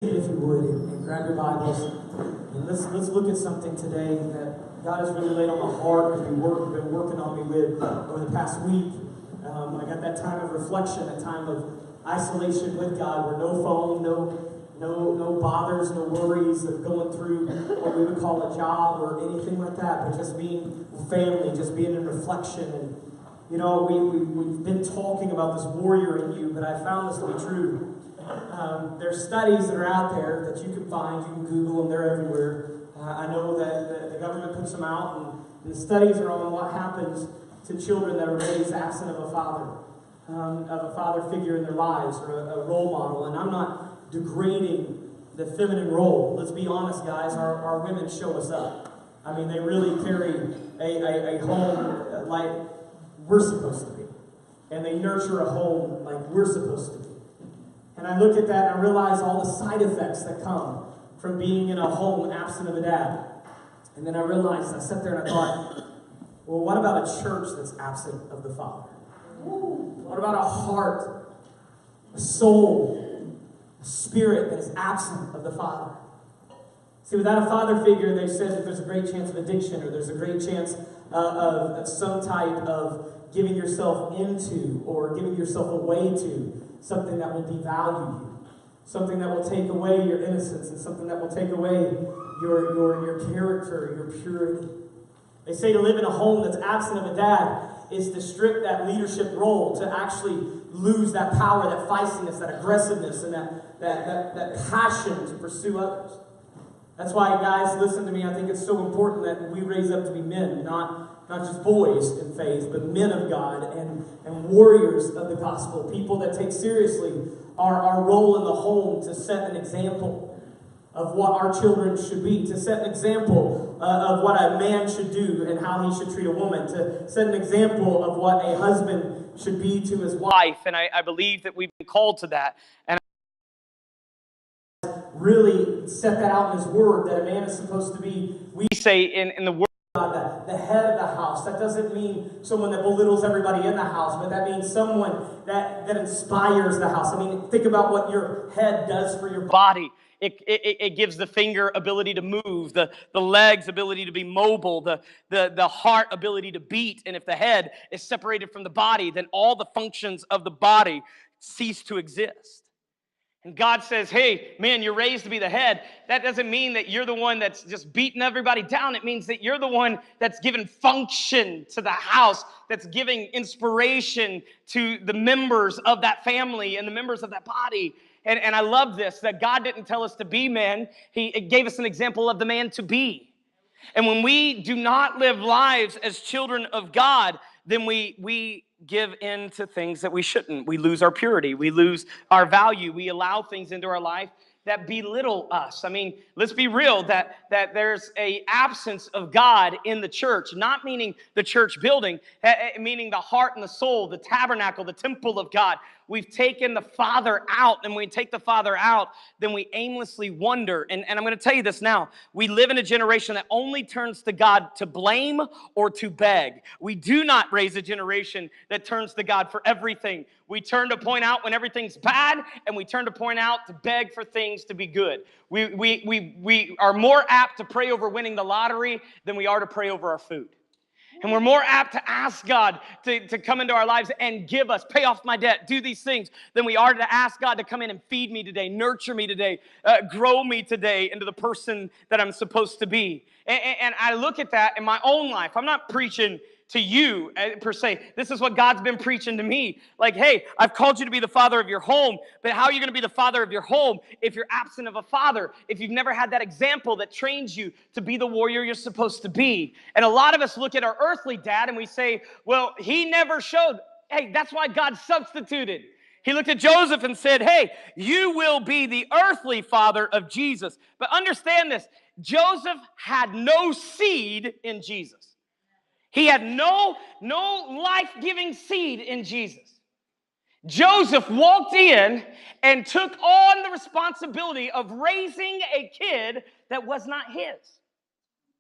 If you would, and grab your Bibles, and let's look at something today that God has really laid on my heart as been working on me with over the past week. I got that time of reflection, that time of isolation with God, where no phone, no bothers, no worries of going through what we would call a job or anything like that, but just being family, just being in reflection. And you know, we've been talking about this warrior in you, but I found this to be true. There's studies that are out there that you can find. You can Google them. They're everywhere. I know that the government puts them out, and the studies are on what happens to children that are raised absent of a father figure in their lives, or a role model. And I'm not degrading the feminine role. Let's be honest, guys. Our women show us up. I mean, they really carry a home like we're supposed to be. And they nurture a home like we're supposed to be. And I look at that and I realize all the side effects that come from being in a home absent of a dad. And then I realized, I sat there and I thought, well, what about a church that's absent of the Father? What about a heart, a soul, a spirit that is absent of the Father? See, without a father figure, they said that there's a great chance of addiction, or there's a great chance of some type of giving yourself into or giving yourself away to something that will devalue you, something that will take away your innocence, and something that will take away your character, your purity. They say to live in a home that's absent of a dad is to strip that leadership role, to actually lose that power, that feistiness, that aggressiveness, and that passion to pursue others. That's why, guys, listen to me. I think it's so important that we raise up to be men, not just boys in faith, but men of God and warriors of the gospel, people that take seriously our role in the home to set an example of what our children should be, to set an example of what a man should do and how he should treat a woman, to set an example of what a husband should be to his wife. And I believe that we've been called to that. And really set that out in his word, that a man is supposed to be, we say in the word, the head of the house. That doesn't mean someone that belittles everybody in the house, but that means someone that inspires the house. I mean, think about what your head does for your body. It gives the finger ability to move, the legs ability to be mobile, the heart ability to beat. And if the head is separated from the body, then all the functions of the body cease to exist. And God says, hey, man, you're raised to be the head. That doesn't mean that you're the one that's just beating everybody down. It means that you're the one that's giving function to the house, that's giving inspiration to the members of that family and the members of that body. And I love this, that God didn't tell us to be men. He gave us an example of the man to be. And when we do not live lives as children of God, then we give in to things that we shouldn't. We lose our purity. We lose our value. We allow things into our life that belittle us. I mean, let's be real, that there's an absence of God in the church, not meaning the church building, meaning the heart and the soul, the tabernacle, the temple of God. We've taken the Father out, and when we take the Father out, then we aimlessly wonder. And I'm going to tell you this now. We live in a generation that only turns to God to blame or to beg. We do not raise a generation that turns to God for everything. We turn to point out when everything's bad, and we turn to point out to beg for things to be good. We are more apt to pray over winning the lottery than we are to pray over our food. And we're more apt to ask God to come into our lives and give us, pay off my debt, do these things, than we are to ask God to come in and feed me today, nurture me today, grow me today into the person that I'm supposed to be. And I look at that in my own life. I'm not preaching to you per se. This is what God's been preaching to me. Like, hey, I've called you to be the father of your home, but how are you going to be the father of your home if you're absent of a father? If you've never had that example that trains you to be the warrior you're supposed to be. And a lot of us look at our earthly dad and we say, well, he never showed. Hey, that's why God substituted. He looked at Joseph and said, hey, you will be the earthly father of Jesus. But understand this, Joseph had no seed in Jesus. He had no life-giving seed in Jesus. Joseph walked in and took on the responsibility of raising a kid that was not his.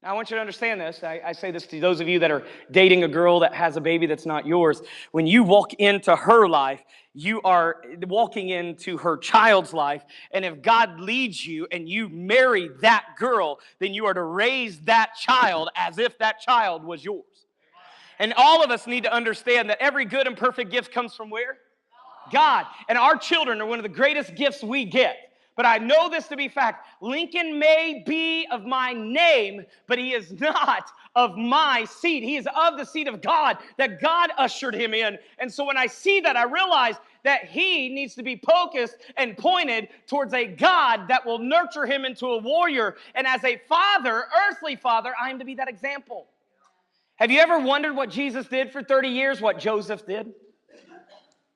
Now, I want you to understand this. I say this to those of you that are dating a girl that has a baby that's not yours. When you walk into her life, you are walking into her child's life. And if God leads you and you marry that girl, then you are to raise that child as if that child was yours. And all of us need to understand that every good and perfect gift comes from where? God. And our children are one of the greatest gifts we get. But I know this to be fact. Lincoln may be of my name, but he is not of my seed. He is of the seed of God, that God ushered him in. And so when I see that, I realize that he needs to be focused and pointed towards a God that will nurture him into a warrior. And as a father, earthly father, I am to be that example. Have you ever wondered what Jesus did for 30 years, what Joseph did?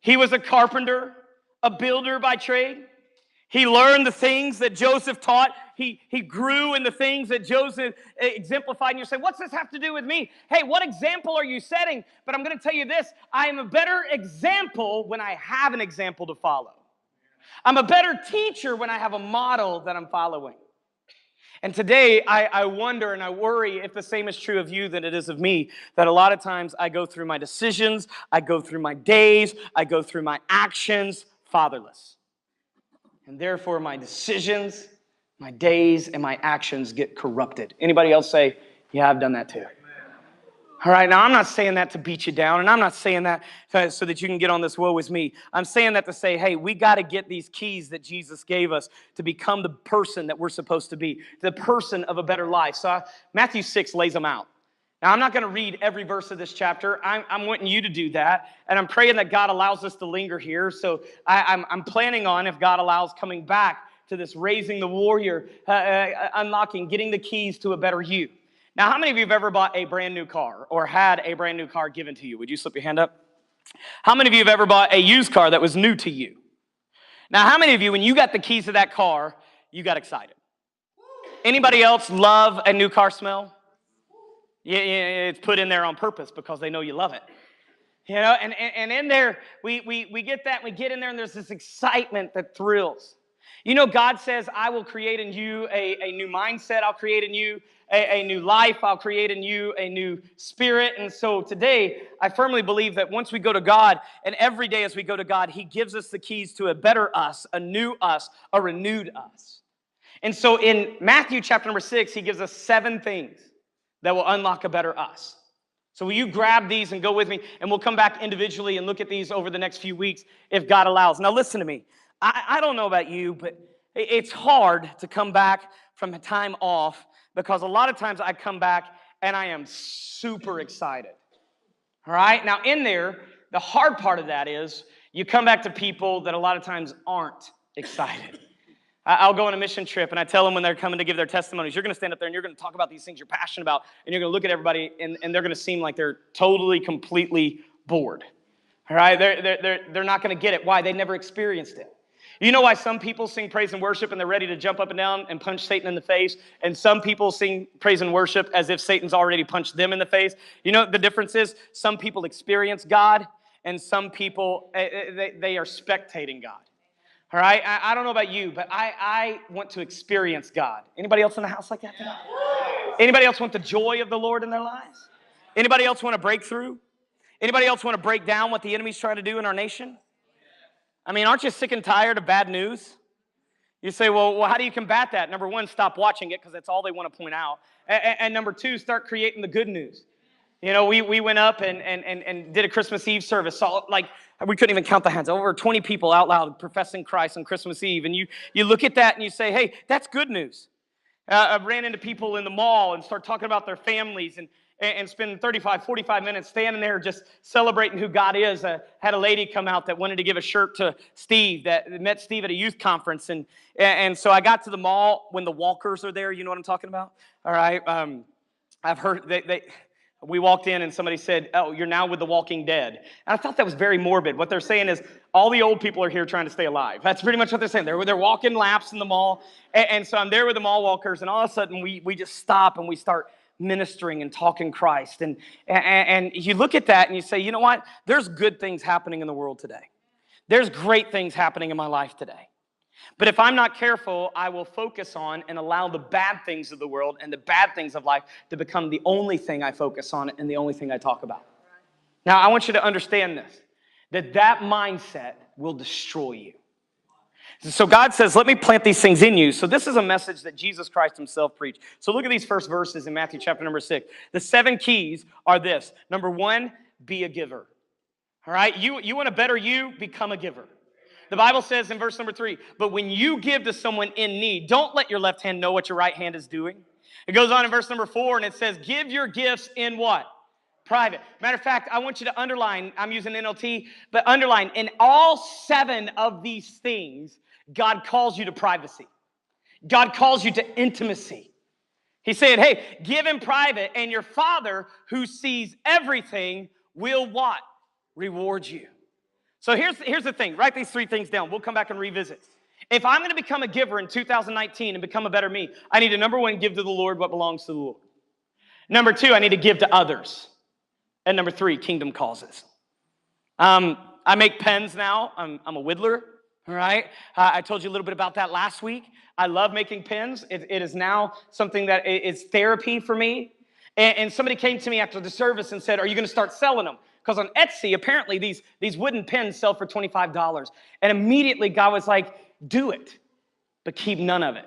He was a carpenter, a builder by trade. He learned the things that Joseph taught. He grew in the things that Joseph exemplified. And you say, what's this have to do with me? Hey, what example are you setting? But I'm going to tell you this. I am a better example when I have an example to follow. I'm a better teacher when I have a model that I'm following. And today, I wonder and I worry if the same is true of you than it is of me, that a lot of times I go through my decisions, I go through my days, I go through my actions fatherless. And therefore, my decisions, my days, and my actions get corrupted. Anybody else say, yeah, I've done that too? All right, now I'm not saying that to beat you down, and I'm not saying that so that you can get on this woe is me. I'm saying that to say, hey, we got to get these keys that Jesus gave us to become the person that we're supposed to be, the person of a better life. So Matthew 6 lays them out. Now, I'm not going to read every verse of this chapter. I'm wanting you to do that, and I'm praying that God allows us to linger here. So I'm planning on, if God allows, coming back to this raising the warrior, unlocking, getting the keys to a better you. Now, how many of you have ever bought a brand new car or had a brand new car given to you? Would you slip your hand up? How many of you have ever bought a used car that was new to you? Now, how many of you, when you got the keys to that car, you got excited? Anybody else love a new car smell? Yeah, it's put in there on purpose because they know you love it. You know, and in there, we get that, we get in there, and there's this excitement that thrills. You know, God says, I will create in you a new mindset. I'll create in you a new life. I'll create in you a new spirit. And so today, I firmly believe that once we go to God, and every day as we go to God, He gives us the keys to a better us, a new us, a renewed us. And so in Matthew chapter number 6, He gives us 7 things that will unlock a better us. So will you grab these and go with me, and we'll come back individually and look at these over the next few weeks if God allows. Now listen to me. I don't know about you, but it's hard to come back from a time off because a lot of times I come back and I am super excited. All right? Now in there, the hard part of that is you come back to people that a lot of times aren't excited. I'll go on a mission trip, and I tell them when they're coming to give their testimonies, you're going to stand up there, and you're going to talk about these things you're passionate about, and you're going to look at everybody, and they're going to seem like they're totally, completely bored. All right? They're not going to get it. Why? They never experienced it. You know why some people sing praise and worship, and they're ready to jump up and down and punch Satan in the face, and some people sing praise and worship as if Satan's already punched them in the face? You know what the difference is? Some people experience God, and some people, they are spectating God. All right, I don't know about you, but I want to experience God. Anybody else in the house like that today? Anybody else want the joy of the Lord in their lives? Anybody else want a breakthrough? Anybody else want to break down what the enemy's trying to do in our nation? I mean, aren't you sick and tired of bad news? You say, well, how do you combat that? Number 1, stop watching it because that's all they want to point out. And number 2, start creating the good news. You know, we went up and did a Christmas Eve service. So, like, we couldn't even count the hands. Over 20 people out loud professing Christ on Christmas Eve. And you look at that and you say, hey, that's good news. I ran into people in the mall and start talking about their families and spend 35, 45 minutes standing there just celebrating who God is. I had a lady come out that wanted to give a shirt to Steve, that met Steve at a youth conference. And so I got to the mall when the walkers are there. You know what I'm talking about? All right. I've heard we walked in and somebody said, oh, you're now with the Walking Dead. And I thought that was very morbid. What they're saying is all the old people are here trying to stay alive. That's pretty much what they're saying. They're walking laps in the mall. And so I'm there with the mall walkers, and all of a sudden we just stop and we start ministering and talking Christ. And you look at that and you say, you know what? There's good things happening in the world today. There's great things happening in my life today. But if I'm not careful, I will focus on and allow the bad things of the world and the bad things of life to become the only thing I focus on and the only thing I talk about. Now, I want you to understand this, that mindset will destroy you. So God says, let me plant these things in you. So this is a message that Jesus Christ himself preached. So look at these first verses in Matthew chapter number 6. The 7 keys are this. Number 1, be a giver. All right? You want a better you? Become a giver. The Bible says in verse number 3, but when you give to someone in need, don't let your left hand know what your right hand is doing. It goes on in verse number 4, and it says, give your gifts in what? Private. Matter of fact, I want you to underline, I'm using NLT, but underline, in all 7 of these things, God calls you to privacy. God calls you to intimacy. He's saying, hey, give in private, and your Father who sees everything will what? Reward you. So here's the thing. Write these 3 things down. We'll come back and revisit. If I'm going to become a giver in 2019 and become a better me, I need to, number 1, give to the Lord what belongs to the Lord. Number 2, I need to give to others. And number 3, kingdom causes. I make pens now. I'm a whittler, all right? I told you a little bit about that last week. I love making pens. It is now something that is therapy for me. And somebody came to me after the service and said, are you going to start selling them? Because on Etsy, apparently these wooden pens sell for $25. And immediately God was like, do it, but keep none of it.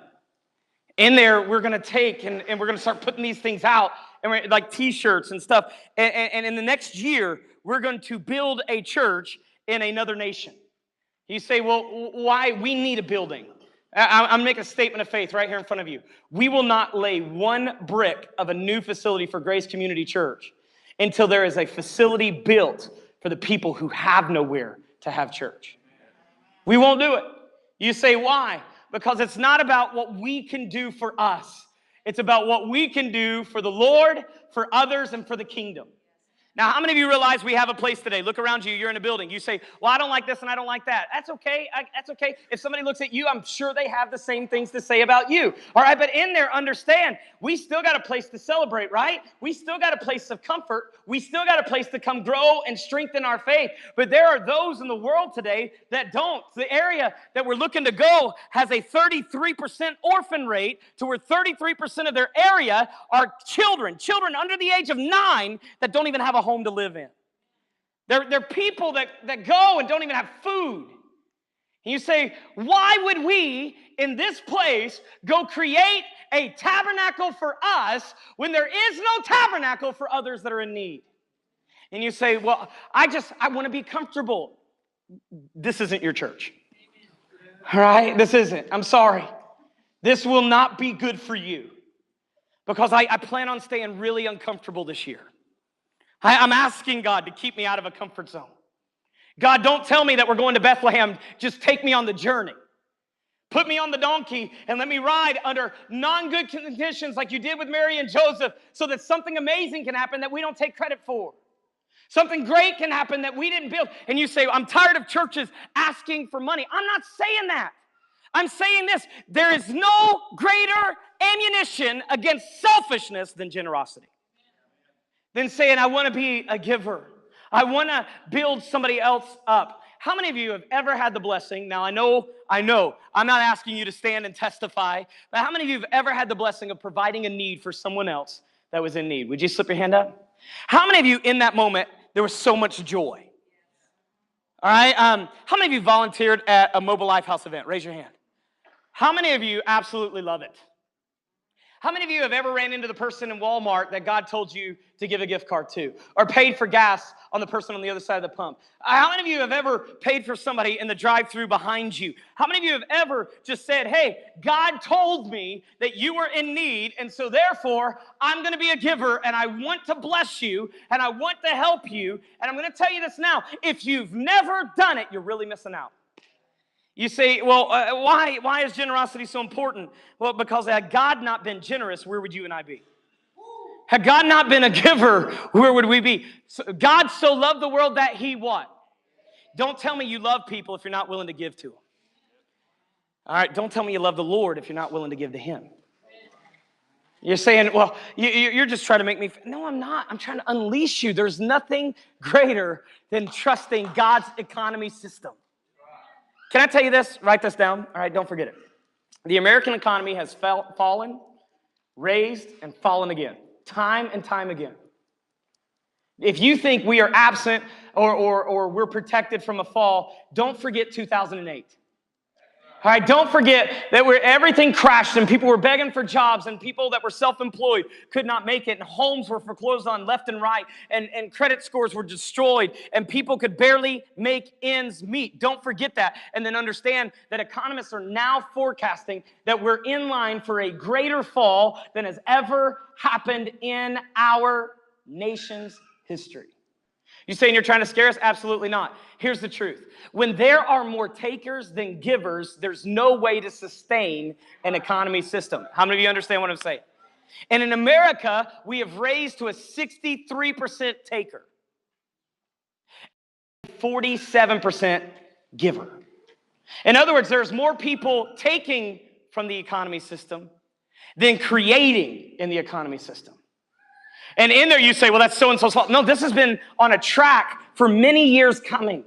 In there, we're going to take and we're going to start putting these things out, and we're like T-shirts and stuff. And in the next year, we're going to build a church in another nation. You say, well, why? We need a building. I'm making a statement of faith right here in front of you. We will not lay one brick of a new facility for Grace Community Church until there is a facility built for the people who have nowhere to have church. We won't do it. You say, why? Because it's not about what we can do for us. It's about what we can do for the Lord, for others, and for the kingdom. Now, how many of you realize we have a place today? Look around you. You're in a building. You say, well, I don't like this and I don't like that. That's okay. That's okay. If somebody looks at you, I'm sure they have the same things to say about you. All right, but in there, understand, we still got a place to celebrate, right? We still got a place of comfort. We still got a place to come grow and strengthen our faith. But there are those in the world today that don't. The area that we're looking to go has a 33% orphan rate, to where 33% of their area are children under the age of 9 that don't even have a home to live in. They're people that go and don't even have food. And you say, why would we in this place go create a tabernacle for us when there is no tabernacle for others that are in need? And you say, well, I want to be comfortable. This isn't your church. All right? This isn't. I'm sorry. This will not be good for you, because I plan on staying really uncomfortable this year. I'm asking God to keep me out of a comfort zone. God, don't tell me that we're going to Bethlehem. Just take me on the journey. Put me on the donkey and let me ride under non-good conditions like you did with Mary and Joseph, so that something amazing can happen that we don't take credit for. Something great can happen that we didn't build. And you say, I'm tired of churches asking for money. I'm not saying that. I'm saying this. There is no greater ammunition against selfishness than generosity. Than saying, I want to be a giver. I want to build somebody else up. How many of you have ever had the blessing? Now, I know, I'm not asking you to stand and testify, but how many of you have ever had the blessing of providing a need for someone else that was in need? Would you slip your hand up? How many of you in that moment, there was so much joy? All right. How many of you volunteered at a Mobile Life House event? Raise your hand. How many of you absolutely love it? How many of you have ever ran into the person in Walmart that God told you to give a gift card to, or paid for gas on the person on the other side of the pump? How many of you have ever paid for somebody in the drive-thru behind you? How many of you have ever just said, hey, God told me that you were in need, and so therefore I'm going to be a giver, and I want to bless you, and I want to help you, and I'm going to tell you this now. If you've never done it, you're really missing out. You say, well, why is generosity so important? Well, because had God not been generous, where would you and I be? Had God not been a giver, where would we be? So God so loved the world that he what? Don't tell me you love people if you're not willing to give to them. All right, don't tell me you love the Lord if you're not willing to give to him. You're saying, well, you're just trying to make me. No, I'm not. I'm trying to unleash you. There's nothing greater than trusting God's economy system. Can I tell you this? Write this down. All right, don't forget it. The American economy has fallen, raised, and fallen again. Time and time again. If you think we are absent or we're protected from a fall, don't forget 2008. All right, don't forget that everything crashed and people were begging for jobs and people that were self-employed could not make it and homes were foreclosed on left and right and credit scores were destroyed and people could barely make ends meet. Don't forget that. And then understand that economists are now forecasting that we're in line for a greater fall than has ever happened in our nation's history. You saying you're trying to scare us? Absolutely not. Here's the truth. When there are more takers than givers, there's no way to sustain an economy system. How many of you understand what I'm saying? And in America, we have raised to a 63% taker, 47% giver. In other words, there's more people taking from the economy system than creating in the economy system. And in there you say, well, that's so-and-so's fault. No, this has been on a track for many years coming.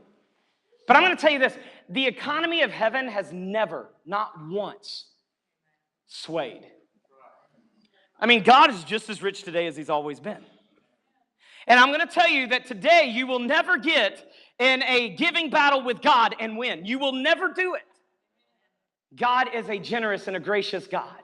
But I'm going to tell you this. The economy of heaven has never, not once, swayed. I mean, God is just as rich today as he's always been. And I'm going to tell you that today you will never get in a giving battle with God and win. You will never do it. God is a generous and a gracious God.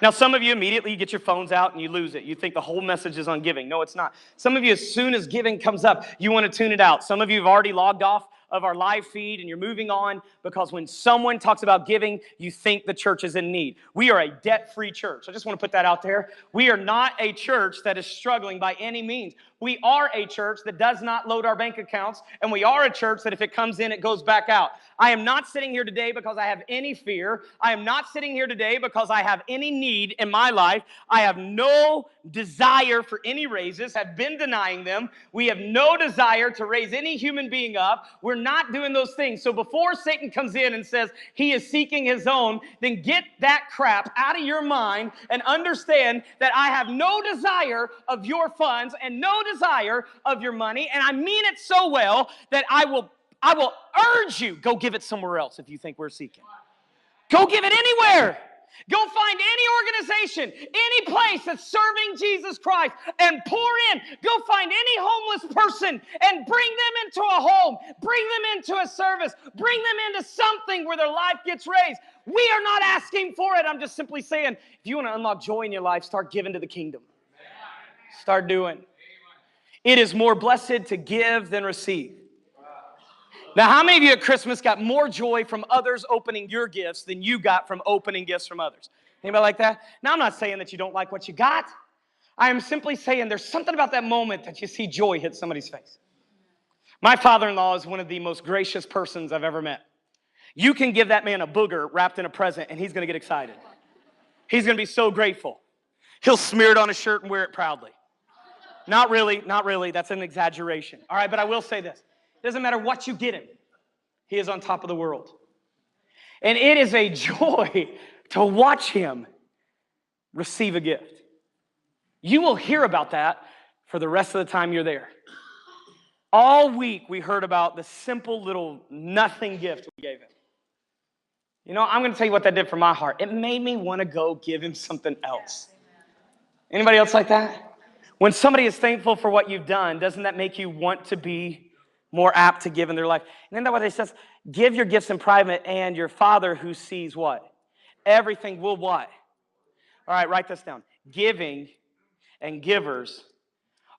Now, some of you immediately get your phones out and you lose it. You think the whole message is on giving. No, it's not. Some of you, as soon as giving comes up, you want to tune it out. Some of you have already logged off of our live feed and you're moving on because when someone talks about giving, you think the church is in need. We are a debt-free church. I just want to put that out there. We are not a church that is struggling by any means. We are a church that does not load our bank accounts, and we are a church that if it comes in, it goes back out. I am not sitting here today because I have any fear. I am not sitting here today because I have any need in my life. I have no desire for any raises. I've been denying them. We have no desire to raise any human being up. We're not doing those things. So before Satan comes in and says he is seeking his own, then get that crap out of your mind and understand that I have no desire of your funds and no desire of your money, and I mean it so well that I will urge you, go give it somewhere else if you think we're seeking. Go give it anywhere. Go find any organization, any place that's serving Jesus Christ and pour in. Go find any homeless person and bring them into a home. Bring them into a service. Bring them into something where their life gets raised. We are not asking for it. I'm just simply saying, if you want to unlock joy in your life, start giving to the kingdom. Start doing. It is more blessed to give than receive. Now, how many of you at Christmas got more joy from others opening your gifts than you got from opening gifts from others? Anybody like that? Now, I'm not saying that you don't like what you got. I am simply saying there's something about that moment that you see joy hit somebody's face. My father-in-law is one of the most gracious persons I've ever met. You can give that man a booger wrapped in a present, and he's going to get excited. He's going to be so grateful. He'll smear it on his shirt and wear it proudly. Not really, not really. That's an exaggeration. All right, but I will say this. It doesn't matter what you get him. He is on top of the world. And it is a joy to watch him receive a gift. You will hear about that for the rest of the time you're there. All week we heard about the simple little nothing gift we gave him. You know, I'm going to tell you what that did for my heart. It made me want to go give him something else. Anybody else like that? When somebody is thankful for what you've done, doesn't that make you want to be more apt to give in their life? And then that what it says, give your gifts in private, and your Father who sees what? Everything will what? All right, write this down. Giving and givers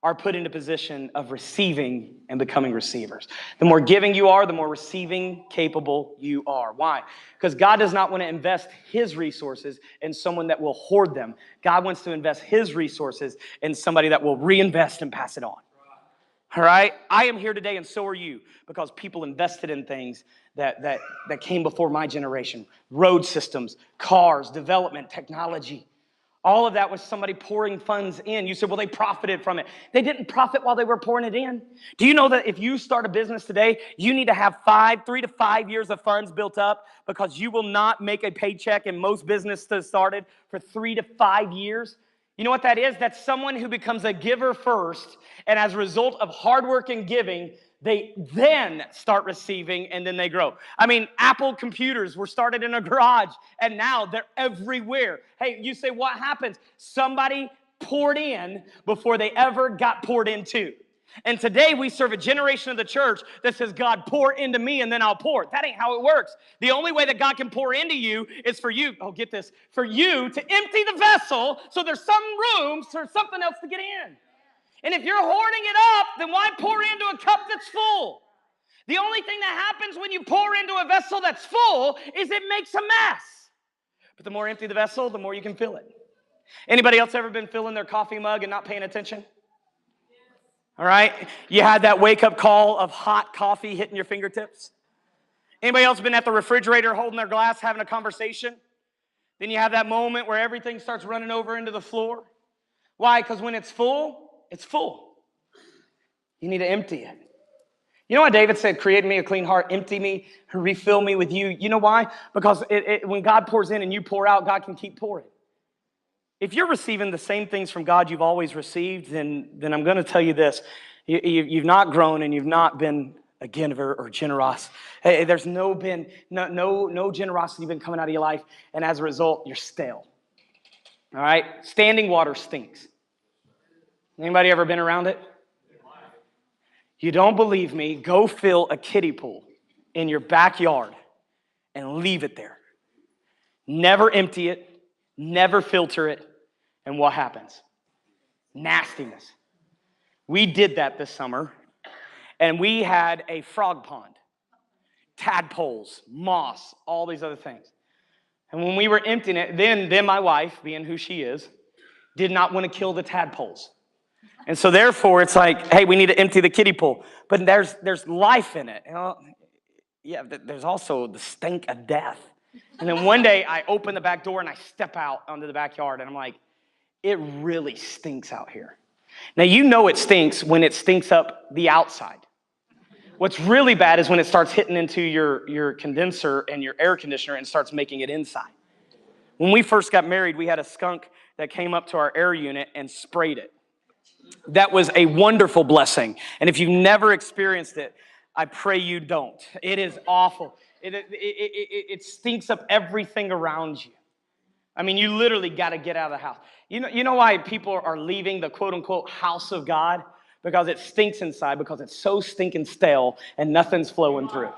are put into position of receiving and becoming receivers. The more giving you are, the more receiving capable you are. Why? Because God does not want to invest his resources in someone that will hoard them. God wants to invest his resources in somebody that will reinvest and pass it on. All right? I am here today, and so are you, because people invested in things that came before my generation. Road systems, cars, development, technology. All of that was somebody pouring funds in. You said, well, they profited from it. They didn't profit while they were pouring it in. Do you know that if you start a business today, you need to have 3 to 5 years of funds built up, because you will not make a paycheck in most businesses started for 3 to 5 years? You know what that is? That's someone who becomes a giver first, and as a result of hard work and giving, they then start receiving, and then they grow. I mean, Apple computers were started in a garage, and now they're everywhere. Hey, you say, what happens? Somebody poured in before they ever got poured into. And today we serve a generation of the church that says, God, pour into me and then I'll pour. That ain't how it works. The only way that God can pour into you is for you, oh, get this, for you to empty the vessel so there's some room for something else to get in. And if you're hoarding it up, then why pour into a cup that's full? The only thing that happens when you pour into a vessel that's full is it makes a mess. But the more empty the vessel, the more you can fill it. Anybody else ever been filling their coffee mug and not paying attention? All right? You had that wake-up call of hot coffee hitting your fingertips? Anybody else been at the refrigerator holding their glass, having a conversation? Then you have that moment where everything starts running over into the floor. Why? Because when it's full, it's full. You need to empty it. You know why David said, create me a clean heart, empty me, refill me with you? You know why? Because when God pours in and you pour out, God can keep pouring. If you're receiving the same things from God you've always received, then I'm going to tell you this. You've not grown and you've not been a giver or generous. Hey, there's no generosity been coming out of your life, and as a result, you're stale. All right? Standing water stinks. Anybody ever been around it? You don't believe me? Go fill a kiddie pool in your backyard and leave it there. Never empty it, never filter it, and what happens? Nastiness. We did that this summer, and we had a frog pond, tadpoles, moss, all these other things. And when we were emptying it, then my wife, being who she is, did not want to kill the tadpoles. And so therefore, it's like, hey, we need to empty the kiddie pool. But there's life in it. Yeah, there's also the stink of death. And then one day, I open the back door and I step out onto the backyard, and I'm like, it really stinks out here. Now, you know it stinks when it stinks up the outside. What's really bad is when it starts hitting into your condenser and your air conditioner and starts making it inside. When we first got married, we had a skunk that came up to our air unit and sprayed it. That was a wonderful blessing. And if you've never experienced it, I pray you don't. It is awful. It stinks up everything around you. I mean, you literally got to get out of the house. You know why people are leaving the quote-unquote house of God? Because it stinks inside, because it's so stinking stale and nothing's flowing through.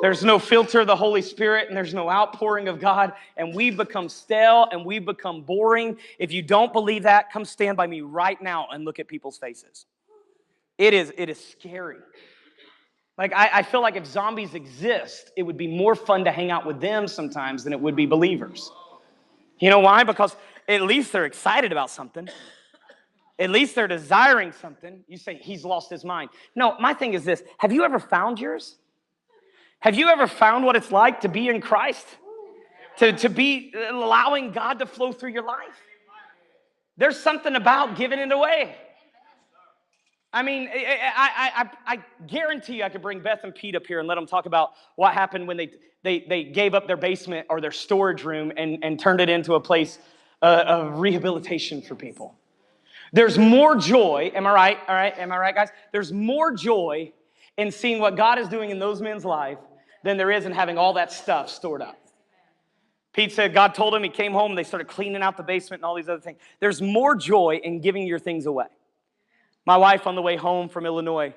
There's no filter of the Holy Spirit, and there's no outpouring of God, and we become stale and we become boring. If you don't believe that, come stand by me right now and look at people's faces. It is scary. Like, I feel like if zombies exist, it would be more fun to hang out with them sometimes than it would be believers. You know why? Because at least they're excited about something. At least they're desiring something. You say, he's lost his mind. No, my thing is this. Have you ever found yours? Have you ever found what it's like to be in Christ? To be allowing God to flow through your life? There's something about giving it away. I mean, I guarantee you I could bring Beth and Pete up here and let them talk about what happened when they gave up their basement or their storage room and turned it into a place of rehabilitation for people. There's more joy, am I right? All right, am I right, guys? There's more joy in seeing what God is doing in those men's life than there is in having all that stuff stored up. Pete said God told him, he came home, they started cleaning out the basement and all these other things. There's more joy in giving your things away. My wife on the way home from Illinois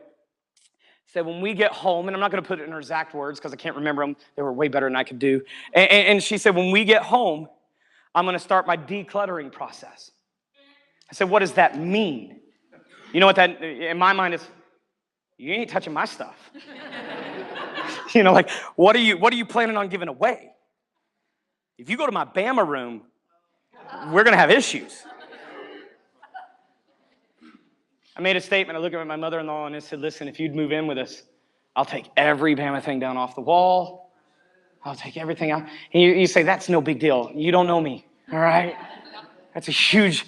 said, when we get home, and I'm not going to put it in her exact words because I can't remember them. They were way better than I could do. And she said, when we get home, I'm going to start my decluttering process. I said, what does that mean? You know what that, in my mind, is, you ain't touching my stuff. You know, like, what are you planning on giving away? If you go to my Bama room, we're going to have issues. I made a statement. I looked at my mother-in-law and I said, listen, if you'd move in with us, I'll take every Bama thing down off the wall. I'll take everything out. And you say, that's no big deal. You don't know me, all right? That's a huge,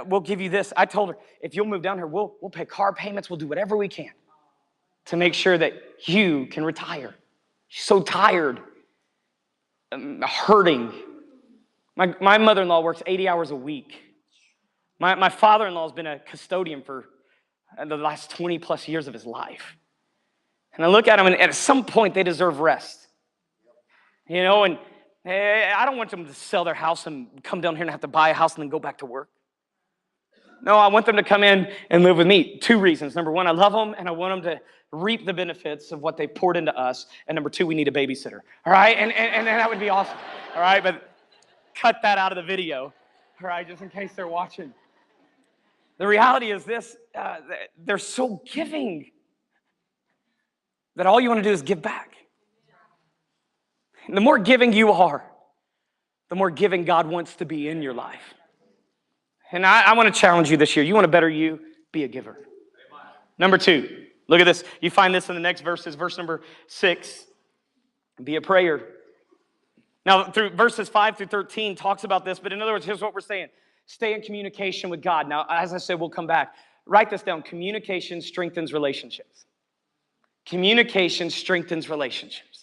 we'll give you this. I told her, if you'll move down here, we'll pay car payments. We'll do whatever we can to make sure that you can retire. She's so tired, hurting. My mother-in-law works 80 hours a week. My father-in-law has been a custodian for the last 20 plus years of his life. And I look at them, and at some point they deserve rest. You know, and I don't want them to sell their house and come down here and have to buy a house and then go back to work. No, I want them to come in and live with me. 2 reasons. Number 1, I love them, and I want them to reap the benefits of what they poured into us. And number 2, we need a babysitter. All right? And that would be awesome. All right? But cut that out of the video. All right? Just in case they're watching. The reality is this. They're so giving that all you want to do is give back. And the more giving you are, the more giving God wants to be in your life. And I want to challenge you this year. You want to better you? Be a giver. Number 2, look at this. You find this in the next verses. Verse number 6, be a prayer. Now, through verses 5 through 13 talks about this, but in other words, here's what we're saying. Stay in communication with God. Now, as I said, we'll come back. Write this down. Communication strengthens relationships. Communication strengthens relationships.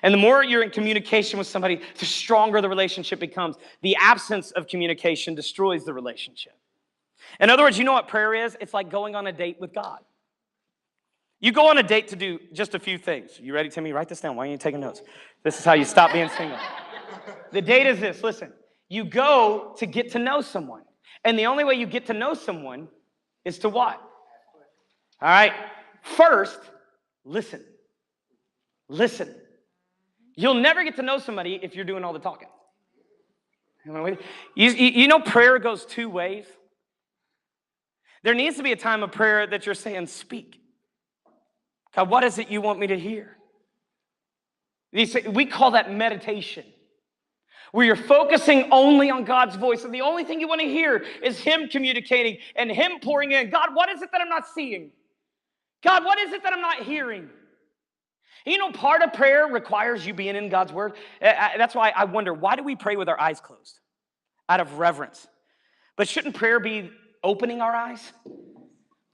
And the more you're in communication with somebody, the stronger the relationship becomes. The absence of communication destroys the relationship. In other words, you know what prayer is? It's like going on a date with God. You go on a date to do just a few things. You ready, Timmy? Write this down. Why are you taking notes? This is how you stop being single. The date is this. Listen, you go to get to know someone. And the only way you get to know someone is to what? All right. First, listen. Listen. You'll never get to know somebody if you're doing all the talking. You know prayer goes 2 ways. There needs to be a time of prayer that you're saying, speak. God, what is it you want me to hear? We call that meditation, where you're focusing only on God's voice, and the only thing you want to hear is Him communicating and Him pouring in. God, what is it that I'm not seeing? God, what is it that I'm not hearing? You know, part of prayer requires you being in God's Word. That's why I wonder, why do we pray with our eyes closed? Out of reverence. But shouldn't prayer be opening our eyes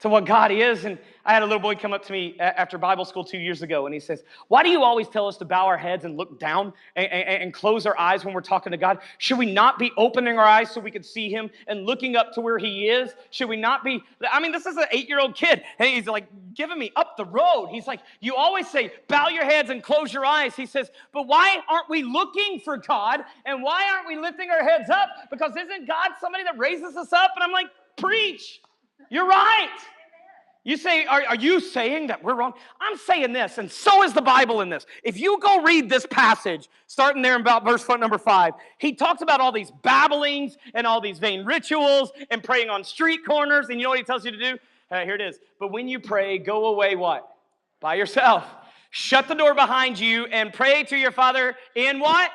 to what God is? And I had a little boy come up to me after Bible school 2 years ago, and he says, why do you always tell us to bow our heads and look down and close our eyes when we're talking to God? Should we not be opening our eyes so we can see Him and looking up to where He is? Should we not be, this is an 8-year-old kid, and he's like giving me up the road. He's like, you always say, bow your heads and close your eyes. He says, but why aren't we looking for God? And why aren't we lifting our heads up? Because isn't God somebody that raises us up? And I'm like, preach. You're right. You say, are you saying that we're wrong? I'm saying this, and so is the Bible in this. If you go read this passage, starting there in about verse number 5, he talks about all these babblings and all these vain rituals and praying on street corners, and you know what he tells you to do? Here it is. But when you pray, go away what? By yourself. Shut the door behind you and pray to your Father in what?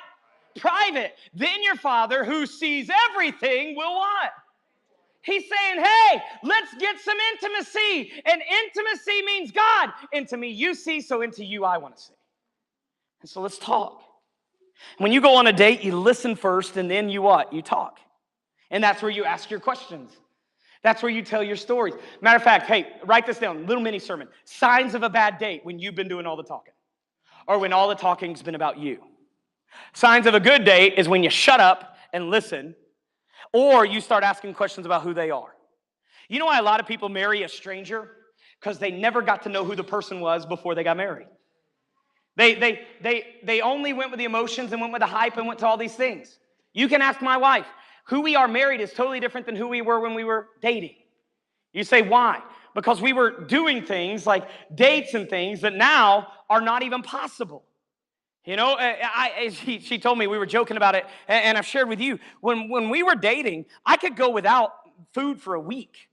Private. Then your Father who sees everything will what? He's saying, hey, let's get some intimacy. And intimacy means God. Into me you see, so into you I want to see. And so let's talk. When you go on a date, you listen first, and then you what? You talk. And that's where you ask your questions. That's where you tell your stories. Matter of fact, hey, write this down, little mini sermon. Signs of a bad date when you've been doing all the talking. Or when all the talking's been about you. Signs of a good date is when you shut up and listen. Or you start asking questions about who they are. You know why a lot of people marry a stranger? Because they never got to know who the person was before they got married. They only went with the emotions and went with the hype and went to all these things. You can ask my wife. Who we are married is totally different than who we were when we were dating. You say, why? Because we were doing things like dates and things that now are not even possible. You know, she told me, we were joking about it, and I've shared with you, when we were dating, I could go without food for a week.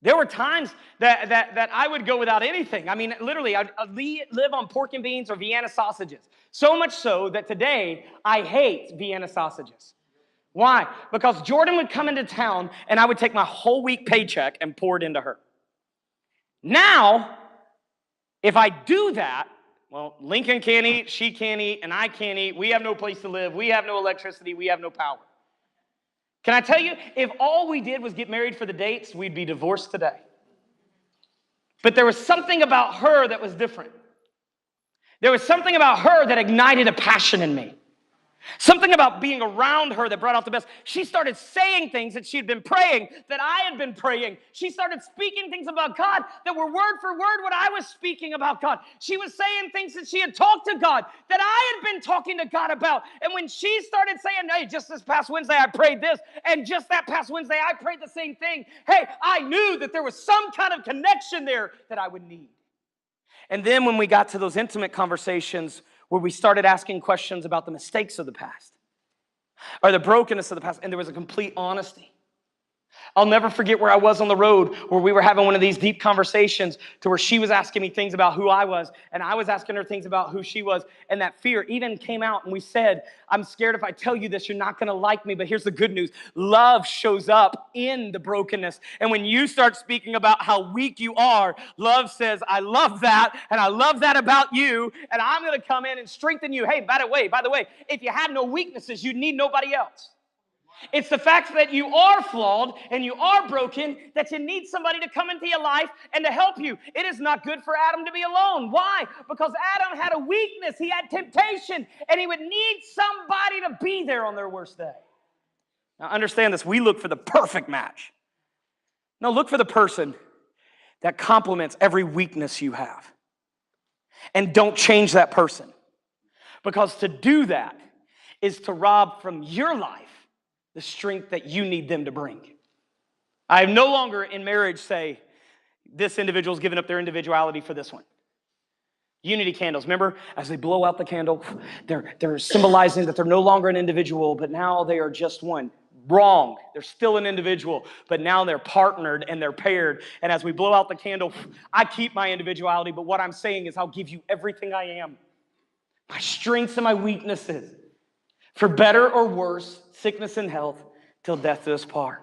There were times that I would go without anything. I mean, literally, I'd live on pork and beans or Vienna sausages. So much so that today, I hate Vienna sausages. Why? Because Jordan would come into town, and I would take my whole week paycheck and pour it into her. Now, if I do that, well, Lincoln can't eat, she can't eat, and I can't eat. We have no place to live. We have no electricity. We have no power. Can I tell you, if all we did was get married for the dates, we'd be divorced today. But there was something about her that was different. There was something about her that ignited a passion in me. Something about being around her that brought out the best. She started saying things that she had been praying, that I had been praying. She started speaking things about God that were word for word what I was speaking about God. She was saying things that she had talked to God, that I had been talking to God about. And when she started saying, hey, just this past Wednesday I prayed this, and just that past Wednesday I prayed the same thing, hey, I knew that there was some kind of connection there that I would need. And then when we got to those intimate conversations where we started asking questions about the mistakes of the past or the brokenness of the past, and there was a complete honesty. I'll never forget where I was on the road where we were having one of these deep conversations to where she was asking me things about who I was, and I was asking her things about who she was, and that fear even came out, and we said, I'm scared if I tell you this, you're not going to like me, but here's the good news. Love shows up in the brokenness, and when you start speaking about how weak you are, love says, I love that, and I love that about you, and I'm going to come in and strengthen you. Hey, by the way, if you had no weaknesses, you'd need nobody else. It's the fact that you are flawed and you are broken that you need somebody to come into your life and to help you. It is not good for Adam to be alone. Why? Because Adam had a weakness. He had temptation, and he would need somebody to be there on their worst day. Now, understand this. We look for the perfect match. No, look for the person that complements every weakness you have. And don't change that person. Because to do that is to rob from your life the strength that you need them to bring. I no longer in marriage say, this individual's given up their individuality for this one. Unity candles, remember? As they blow out the candle, they're symbolizing that they're no longer an individual, but now they are just one. Wrong. They're still an individual, but now they're partnered and they're paired. And as we blow out the candle, I keep my individuality, but what I'm saying is I'll give you everything I am. My strengths and my weaknesses. For better or worse, sickness and health, till death do us part.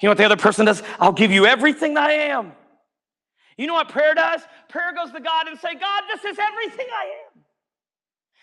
You know what the other person does? I'll give you everything that I am. You know what prayer does? Prayer goes to God and say, God, this is everything I am.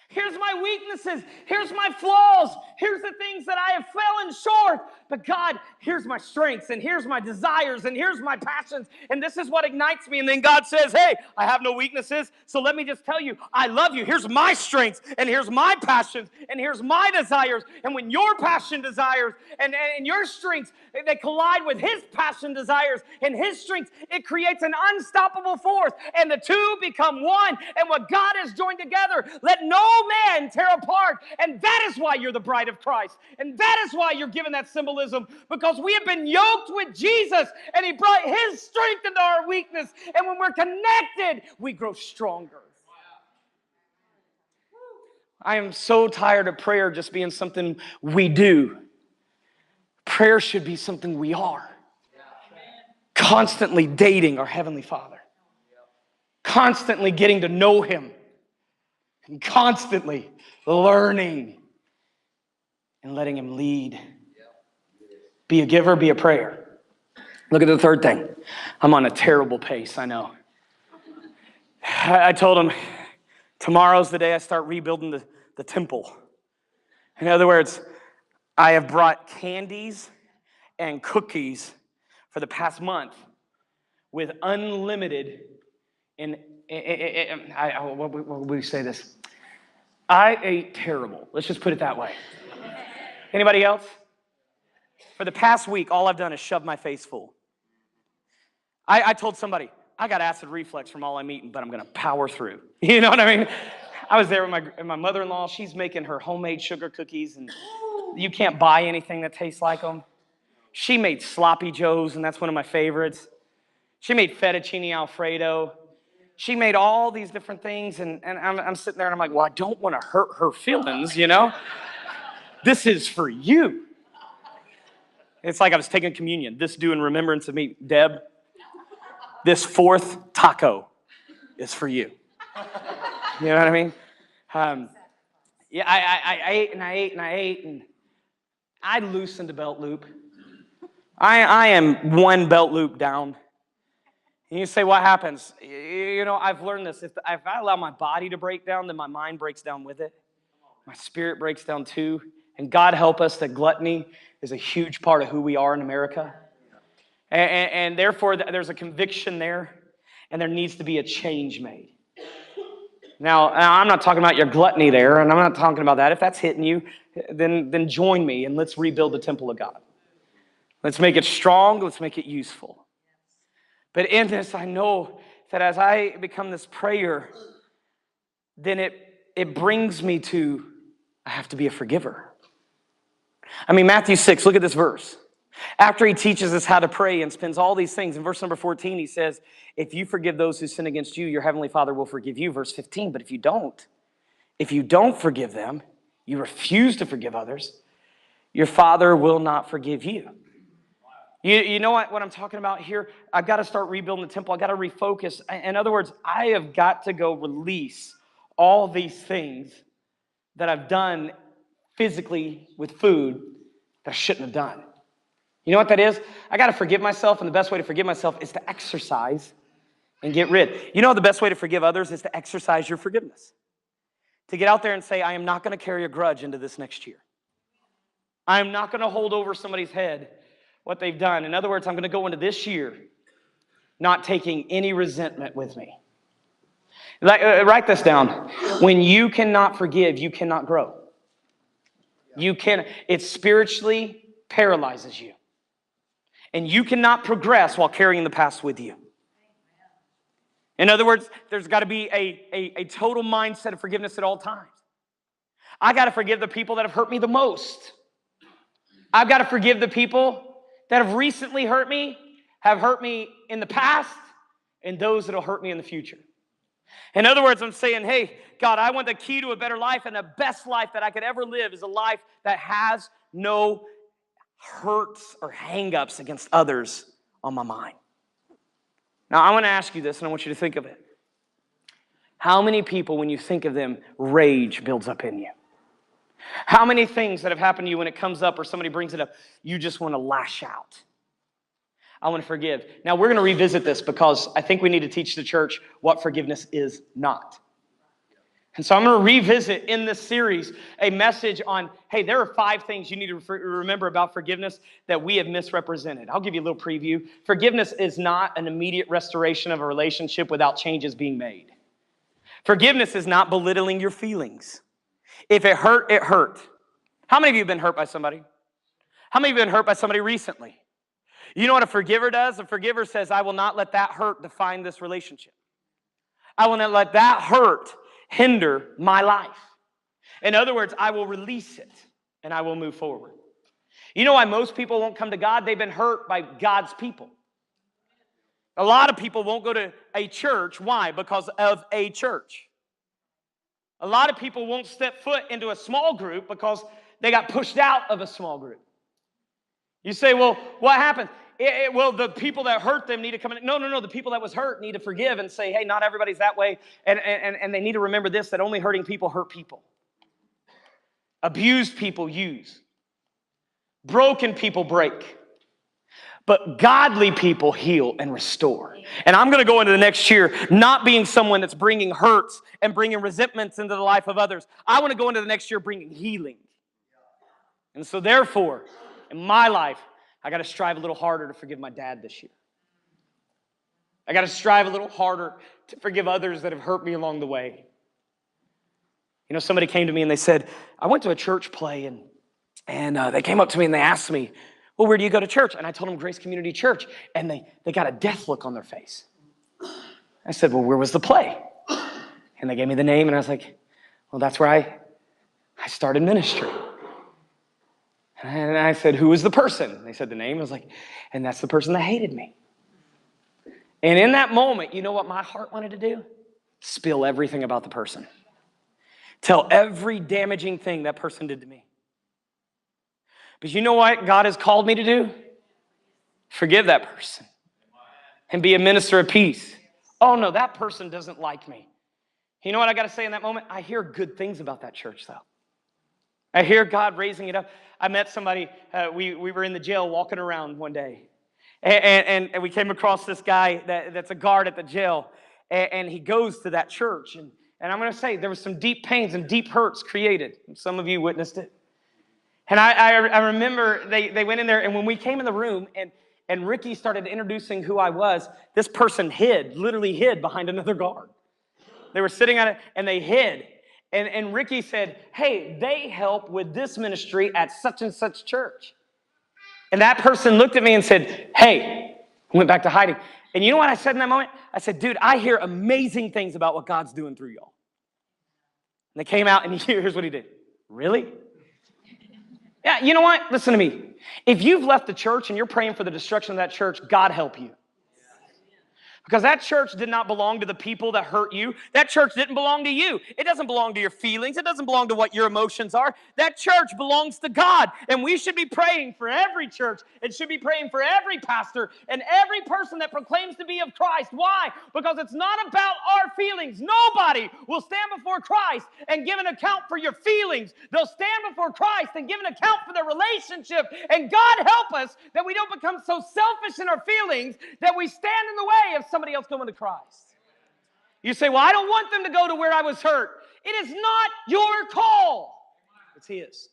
Here's my weaknesses. Here's my flaws. Here's the things that I have fallen short. But God, here's my strengths, and here's my desires, and here's my passions, and this is what ignites me. And then God says, hey, I have no weaknesses, so let me just tell you, I love you. Here's my strengths, and here's my passions, and here's my desires. And when your passion desires and your strengths, they collide with his passion desires and his strengths, it creates an unstoppable force, and the two become one. And what God has joined together, let no man tear apart. And that is why you're the bride of Christ. And that is why you're given that symbolism, because we have been yoked with Jesus, and he brought his strength into our weakness. And when we're connected, we grow stronger. I am so tired of prayer just being something we do. Prayer should be something we are. Constantly dating our Heavenly Father. Constantly getting to know him. And constantly learning and letting him lead. Be a giver, be a prayer. Look at the third thing. I'm on a terrible pace, I know. I told him, tomorrow's the day I start rebuilding the temple. In other words, I have brought candies and cookies for the past month with unlimited, what would we say this? I ate terrible. Let's just put it that way. Anybody else? For the past week, all I've done is shove my face full. I told somebody, I got acid reflux from all I'm eating, but I'm going to power through. You know what I mean? I was there with my mother-in-law. She's making her homemade sugar cookies, and you can't buy anything that tastes like them. She made sloppy joes, and that's one of my favorites. She made fettuccine Alfredo. She made all these different things, and I'm sitting there, and I'm like, well, I don't want to hurt her feelings, you know? This is for you. It's like I was taking communion. This do in remembrance of me. Deb, this fourth taco is for you. You know what I mean? Yeah, I ate and I ate and I ate, and I loosened a belt loop. I am one belt loop down. And you say, what happens? You know, I've learned this. If I allow my body to break down, then my mind breaks down with it. My spirit breaks down too. And God help us that gluttony is a huge part of who we are in America. And therefore, there's a conviction there, and there needs to be a change made. Now, I'm not talking about your gluttony there, and I'm not talking about that. If that's hitting you, then join me and let's rebuild the temple of God. Let's make it strong. Let's make it useful. But in this, I know that as I become this prayer, then it brings me to, I have to be a forgiver. I mean, Matthew 6, look at this verse. After he teaches us how to pray and spends all these things, in verse number 14, he says, if you forgive those who sin against you, your heavenly Father will forgive you. Verse 15, but if you don't forgive them, you refuse to forgive others, your Father will not forgive you. You know what I'm talking about here? I've got to start rebuilding the temple. I've got to refocus. In other words, I have got to go release all these things that I've done physically with food that I shouldn't have done. You know what that is? I got to forgive myself, and the best way to forgive myself is to exercise and get rid. You know the best way to forgive others is to exercise your forgiveness. To get out there and say, I am not going to carry a grudge into this next year. I am not going to hold over somebody's head what they've done. In other words, I'm going to go into this year not taking any resentment with me. Write this down. When you cannot forgive, you cannot grow. It spiritually paralyzes you. And you cannot progress while carrying the past with you. In other words, there's got to be a total mindset of forgiveness at all times. I got to forgive the people that have hurt me the most. I've got to forgive the people that have recently hurt me, have hurt me in the past, and those that will hurt me in the future. In other words, I'm saying, hey, God, I want the key to a better life, and the best life that I could ever live is a life that has no hurts or hang-ups against others on my mind. Now, I want to ask you this, and I want you to think of it. How many people, when you think of them, rage builds up in you? How many things that have happened to you when it comes up or somebody brings it up, you just want to lash out? I want to forgive. Now, we're going to revisit this because I think we need to teach the church what forgiveness is not. And so I'm going to revisit in this series a message on, hey, there are 5 things you need to remember about forgiveness that we have misrepresented. I'll give you a little preview. Forgiveness is not an immediate restoration of a relationship without changes being made. Forgiveness is not belittling your feelings. If it hurt, it hurt. How many of you have been hurt by somebody? How many of you have been hurt by somebody recently? You know what a forgiver does? A forgiver says, I will not let that hurt define this relationship. I will not let that hurt hinder my life. In other words, I will release it and I will move forward. You know why most people won't come to God? They've been hurt by God's people. A lot of people won't go to a church. Why? Because of a church. A lot of people won't step foot into a small group because they got pushed out of a small group. You say, well, what happened? Well, the people that hurt them need to come in. No. The people that was hurt need to forgive and say, hey, not everybody's that way. And they need to remember this, that only hurting people hurt people. Abused people use. Broken people break. But godly people heal and restore. And I'm going to go into the next year not being someone that's bringing hurts and bringing resentments into the life of others. I want to go into the next year bringing healing. And so therefore, in my life, I got to strive a little harder to forgive my dad this year. I got to strive a little harder to forgive others that have hurt me along the way. You know, somebody came to me and they said, I went to a church play and they came up to me and they asked me, well, where do you go to church? And I told them Grace Community Church. And they got a death look on their face. I said, well, where was the play? And they gave me the name and I was like, well, that's where I started ministry. And I said, who was the person? And they said the name. I was like, and that's the person that hated me. And in that moment, you know what my heart wanted to do? Spill everything about the person. Tell every damaging thing that person did to me. But you know what God has called me to do? Forgive that person. And be a minister of peace. Oh no, that person doesn't like me. You know what I got to say in that moment? I hear good things about that church though. I hear God raising it up. I met somebody, we were in the jail walking around one day. And we came across this guy that's a guard at the jail. And he goes to that church. And I'm going to say there was some deep pains and deep hurts created. Some of you witnessed it. And I remember they went in there. And when we came in the room and Ricky started introducing who I was, this person literally hid behind another guard. They were sitting on it, and they hid. And Ricky said, hey, they help with this ministry at such and such church. And that person looked at me and said, hey, went back to hiding. And you know what I said in that moment? I said, dude, I hear amazing things about what God's doing through y'all. And they came out, and here's what he did. Really? Yeah, you know what? Listen to me. If you've left the church and you're praying for the destruction of that church, God help you. Because that church did not belong to the people that hurt you. That church didn't belong to you. It doesn't belong to your feelings. It doesn't belong to what your emotions are. That church belongs to God. And we should be praying for every church. It should be praying for every pastor and every person that proclaims to be of Christ. Why? Because it's not about our feelings. Nobody will stand before Christ and give an account for your feelings. They'll stand before Christ and give an account for their relationship. And God help us that we don't become so selfish in our feelings that we stand in the way of somebody else coming to Christ. You say, well, I don't want them to go to where I was hurt. It is not your call. It's His.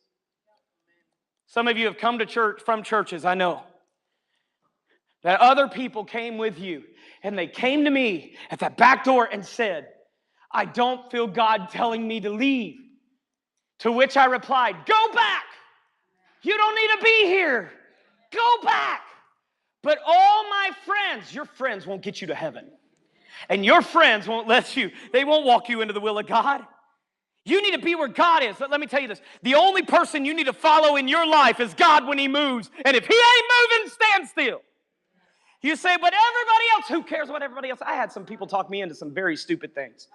Some of you have come to church from churches, I know, that other people came with you, and they came to me at that back door and said, I don't feel God telling me to leave. To which I replied, go back. You don't need to be here. Go back. But all my friends, your friends won't get you to heaven. And your friends won't they won't walk you into the will of God. You need to be where God is. Let me tell you this. The only person you need to follow in your life is God when He moves. And if He ain't moving, stand still. You say, but everybody else, who cares what everybody else? I had some people talk me into some very stupid things.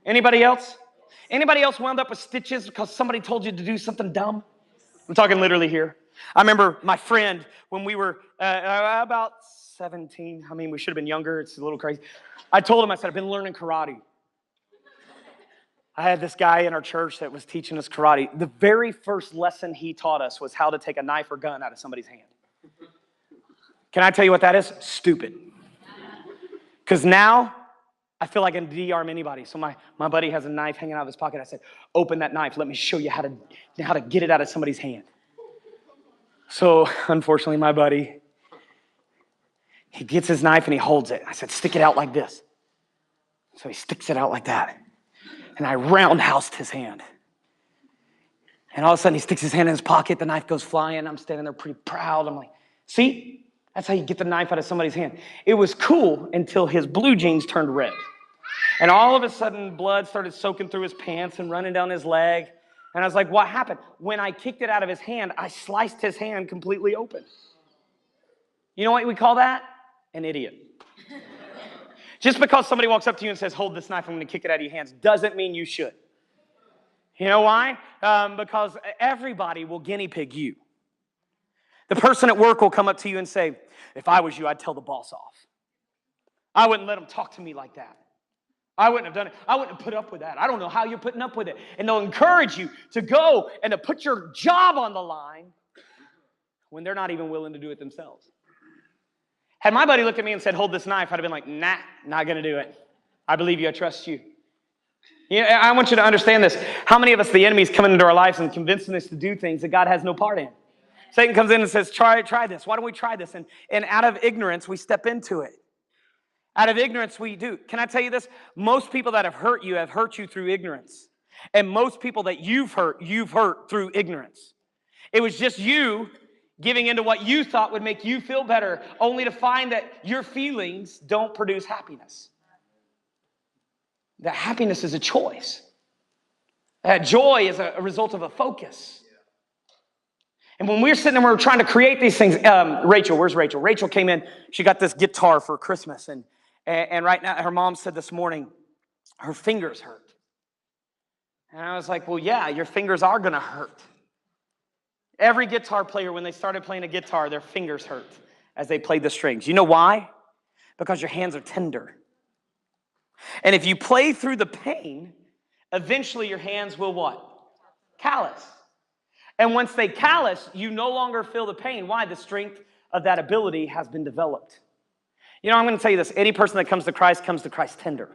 Anybody else? Anybody else wound up with stitches because somebody told you to do something dumb? I'm talking literally here. I remember my friend when we were about 17. I mean, we should have been younger. It's a little crazy. I told him, I said, I've been learning karate. I had this guy in our church that was teaching us karate. The very first lesson he taught us was how to take a knife or gun out of somebody's hand. Can I tell you what that is? Stupid. Because now I feel like I can de-arm anybody. So my buddy has a knife hanging out of his pocket. I said, open that knife. Let me show you how to get it out of somebody's hand. So, unfortunately, my buddy, he gets his knife and he holds it. I said, stick it out like this. So he sticks it out like that. And I roundhoused his hand. And all of a sudden, he sticks his hand in his pocket. The knife goes flying. I'm standing there pretty proud. I'm like, see? That's how you get the knife out of somebody's hand. It was cool until his blue jeans turned red. And all of a sudden, blood started soaking through his pants and running down his leg. And I was like, what happened? When I kicked it out of his hand, I sliced his hand completely open. You know what we call that? An idiot. Just because somebody walks up to you and says, hold this knife, I'm going to kick it out of your hands, doesn't mean you should. You know why? Because everybody will guinea pig you. The person at work will come up to you and say, if I was you, I'd tell the boss off. I wouldn't let him talk to me like that. I wouldn't have done it. I wouldn't have put up with that. I don't know how you're putting up with it. And they'll encourage you to go and to put your job on the line when they're not even willing to do it themselves. Had my buddy looked at me and said, hold this knife, I'd have been like, nah, not going to do it. I believe you. I trust you. Yeah, I want you to understand this. How many of us, the enemy's coming into our lives and convincing us to do things that God has no part in? Satan comes in and says, try this. Why don't we try this? And out of ignorance, we step into it. Out of ignorance, we do. Can I tell you this? Most people that have hurt you through ignorance. And most people that you've hurt through ignorance. It was just you giving into what you thought would make you feel better, only to find that your feelings don't produce happiness. That happiness is a choice. That joy is a result of a focus. And when we were sitting there, we were trying to create these things. Rachel, where's Rachel? Rachel came in. She got this guitar for Christmas. And right now, her mom said this morning, her fingers hurt. And I was like, well, yeah, your fingers are going to hurt. Every guitar player, when they started playing a guitar, their fingers hurt as they played the strings. You know why? Because your hands are tender. And if you play through the pain, eventually your hands will what? Callous. And once they callous, you no longer feel the pain. Why? The strength of that ability has been developed. You know, I'm going to tell you this. Any person that comes to Christ tender.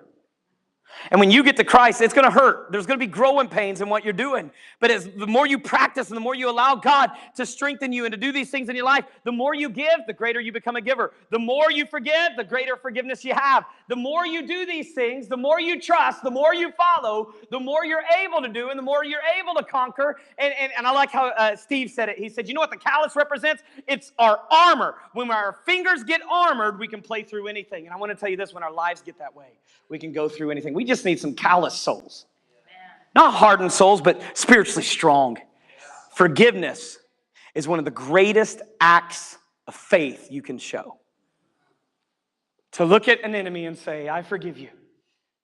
And when you get to Christ, it's going to hurt. There's going to be growing pains in what you're doing. But the more you practice and the more you allow God to strengthen you and to do these things in your life, the more you give, the greater you become a giver. The more you forgive, the greater forgiveness you have. The more you do these things, the more you trust, the more you follow, the more you're able to do and the more you're able to conquer. And I like how Steve said it. He said, you know what the callus represents? It's our armor. When our fingers get armored, we can play through anything. And I want to tell you this, when our lives get that way, we can go through anything. We just need some callous souls. Not hardened souls, but spiritually strong. Forgiveness is one of the greatest acts of faith you can show. To look at an enemy and say, I forgive you.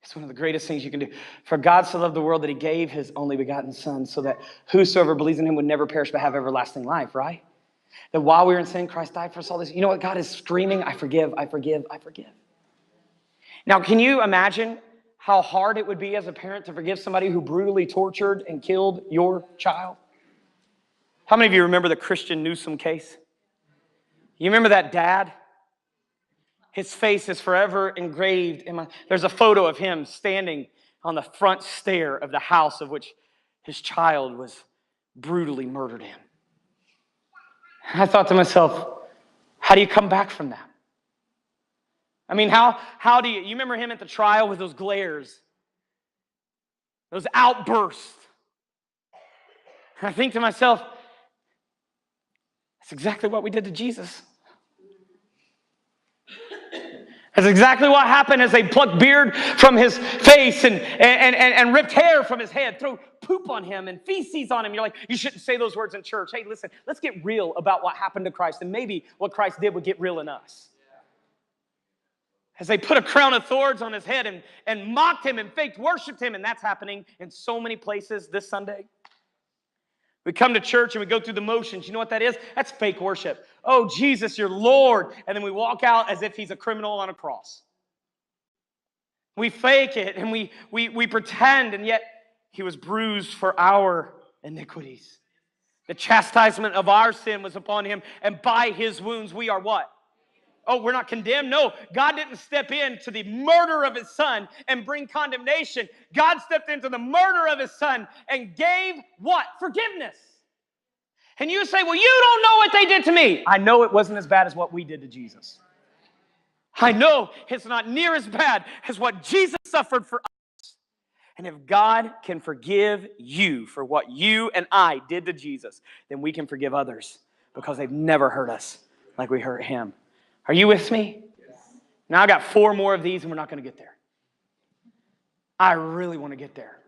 It's one of the greatest things you can do. For God so loved the world that he gave his only begotten son so that whosoever believes in him would never perish but have everlasting life, right? That while we were in sin, Christ died for us all this. You know what? God is screaming, I forgive, I forgive, I forgive. Now, can you imagine how hard it would be as a parent to forgive somebody who brutally tortured and killed your child? How many of you remember the Christian Newsom case? You remember that dad? His face is forever engraved in my... There's a photo of him standing on the front stair of the house of which his child was brutally murdered in. I thought to myself, how do you come back from that? I mean, how do you remember him at the trial with those glares, those outbursts? And I think to myself, that's exactly what we did to Jesus. That's exactly what happened as they plucked beard from his face and ripped hair from his head, throw poop on him and feces on him. You're like, you shouldn't say those words in church. Hey, listen, let's get real about what happened to Christ, and maybe what Christ did would get real in us. As they put a crown of thorns on his head and mocked him and faked worshiped him. And that's happening in so many places this Sunday. We come to church and we go through the motions. You know what that is? That's fake worship. Oh, Jesus, you're Lord. And then we walk out as if he's a criminal on a cross. We fake it and we pretend, and yet he was bruised for our iniquities. The chastisement of our sin was upon him, and by his wounds we are what? Oh, we're not condemned? No, God didn't step into the murder of his son and bring condemnation. God stepped into the murder of his son and gave what? Forgiveness. And you say, well, you don't know what they did to me. I know it wasn't as bad as what we did to Jesus. I know it's not near as bad as what Jesus suffered for us. And if God can forgive you for what you and I did to Jesus, then we can forgive others because they've never hurt us like we hurt him. Are you with me? Now I got 4 more of these and we're not going to get there. I really want to get there.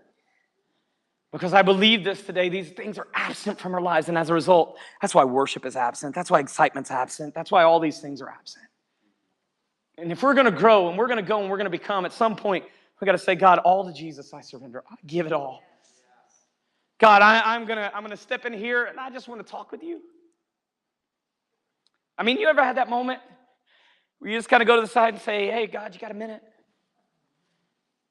Because I believe this today, these things are absent from our lives. And as a result, that's why worship is absent. That's why excitement's absent. That's why all these things are absent. And if we're going to grow and we're going to go and we're going to become, at some point, we've got to say, God, all to Jesus I surrender. I give it all. God, I'm going to step in here and I just want to talk with you. I mean, you ever had that moment where you just kind of go to the side and say, hey, God, you got a minute?